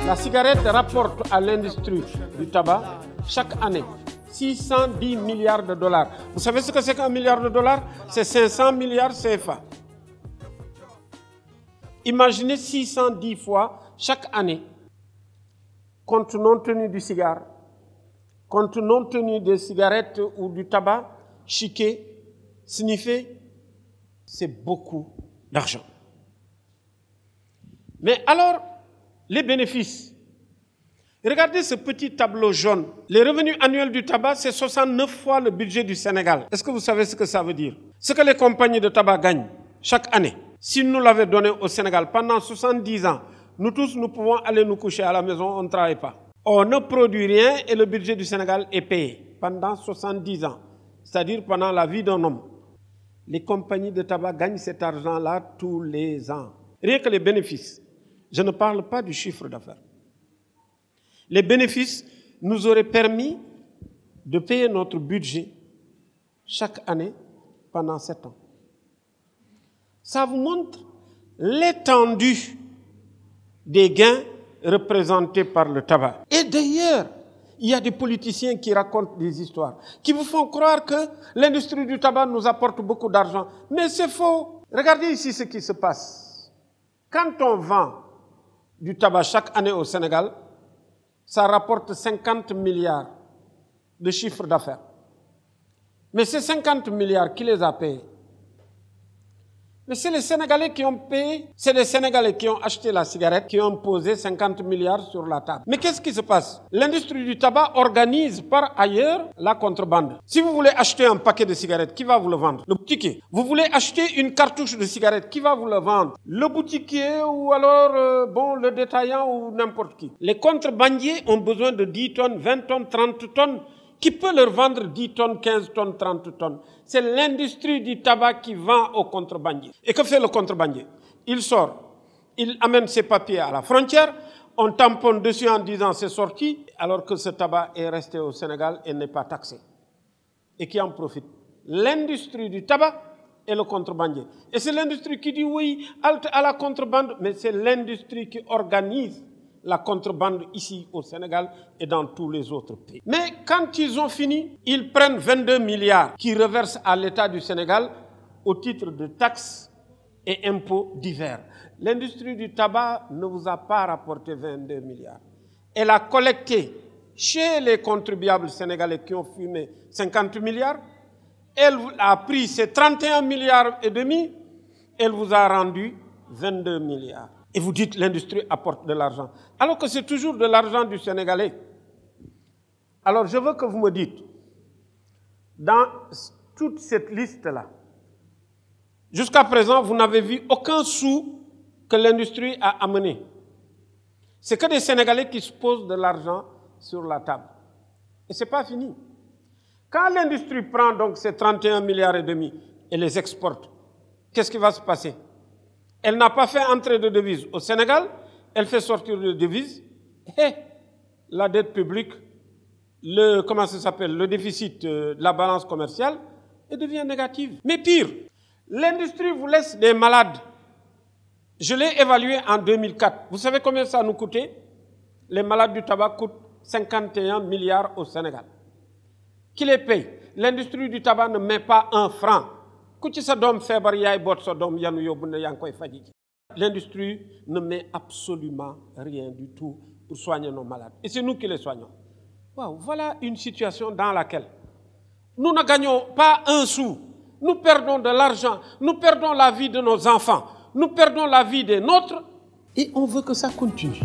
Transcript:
La cigarette rapporte à l'industrie du tabac chaque année 610 milliards de dollars. Vous savez ce que c'est qu'un milliard de dollars? C'est 500 milliards CFA. Imaginez 610 fois chaque année, compte non tenu du cigare, compte non tenu des cigarettes ou du tabac, chiqué, sniffé, c'est beaucoup d'argent. Mais alors, les bénéfices. Regardez ce petit tableau jaune. Les revenus annuels du tabac, c'est 69 fois le budget du Sénégal. Est-ce que vous savez ce que ça veut dire? Ce que les compagnies de tabac gagnent chaque année. Si nous l'avons donné au Sénégal pendant 70 ans, nous tous, nous pouvons aller nous coucher à la maison, on ne travaille pas. On ne produit rien et le budget du Sénégal est payé pendant 70 ans, c'est-à-dire pendant la vie d'un homme. Les compagnies de tabac gagnent cet argent-là tous les ans. Rien que les bénéfices. Je ne parle pas du chiffre d'affaires. Les bénéfices nous auraient permis de payer notre budget chaque année pendant 7 ans. Ça vous montre l'étendue des gains représentés par le tabac. Et d'ailleurs, il y a des politiciens qui racontent des histoires, qui vous font croire que l'industrie du tabac nous apporte beaucoup d'argent. Mais c'est faux. Regardez ici ce qui se passe. Quand on vend du tabac chaque année au Sénégal, ça rapporte 50 milliards de chiffre d'affaires. Mais ces 50 milliards, qui les a payés? Mais c'est les Sénégalais qui ont payé, c'est les Sénégalais qui ont acheté la cigarette, qui ont posé 50 milliards sur la table. Mais qu'est-ce qui se passe? L'industrie du tabac organise par ailleurs la contrebande. Si vous voulez acheter un paquet de cigarettes, qui va vous le vendre? Le boutiquier. Vous voulez acheter une cartouche de cigarette, qui va vous le vendre? Le boutiquier ou alors le détaillant ou n'importe qui. Les contrebandiers ont besoin de 10 tonnes, 20 tonnes, 30 tonnes. Qui peut leur vendre 10 tonnes, 15 tonnes, 30 tonnes? C'est l'industrie du tabac qui vend aux contrebandiers. Et que fait le contrebandier? Il sort, il amène ses papiers à la frontière, on tamponne dessus en disant c'est sorti, alors que ce tabac est resté au Sénégal et n'est pas taxé. Et qui en profite? L'industrie du tabac et le contrebandier. Et c'est l'industrie qui dit oui, halte à la contrebande, mais c'est l'industrie qui organise la contrebande ici au Sénégal et dans tous les autres pays. Mais quand ils ont fini, ils prennent 22 milliards qui reversent à l'État du Sénégal au titre de taxes et impôts divers. L'industrie du tabac ne vous a pas rapporté 22 milliards. Elle a collecté chez les contribuables sénégalais qui ont fumé 50 milliards. Elle a pris ces 31 milliards et demi. Elle vous a rendu 22 milliards. Et vous dites l'industrie apporte de l'argent. Alors que c'est toujours de l'argent du Sénégalais. Alors je veux que vous me dites, dans toute cette liste-là, jusqu'à présent, vous n'avez vu aucun sou que l'industrie a amené. C'est que des Sénégalais qui se posent de l'argent sur la table. Et ce n'est pas fini. Quand l'industrie prend donc ces 31 milliards et demi et les exporte, qu'est-ce qui va se passer? Elle n'a pas fait entrer de devises au Sénégal, elle fait sortir de devises et la dette publique, le déficit de la balance commerciale, elle devient négative. Mais pire, l'industrie vous laisse des malades. Je l'ai évalué en 2004. Vous savez combien ça nous coûtait? Les malades du tabac coûtent 51 milliards au Sénégal. Qui les paye? L'industrie du tabac ne met pas un franc. L'industrie ne met absolument rien du tout pour soigner nos malades. Et c'est nous qui les soignons. Wow, voilà une situation dans laquelle nous ne gagnons pas un sou. Nous perdons de l'argent, nous perdons la vie de nos enfants, nous perdons la vie des nôtres et on veut que ça continue.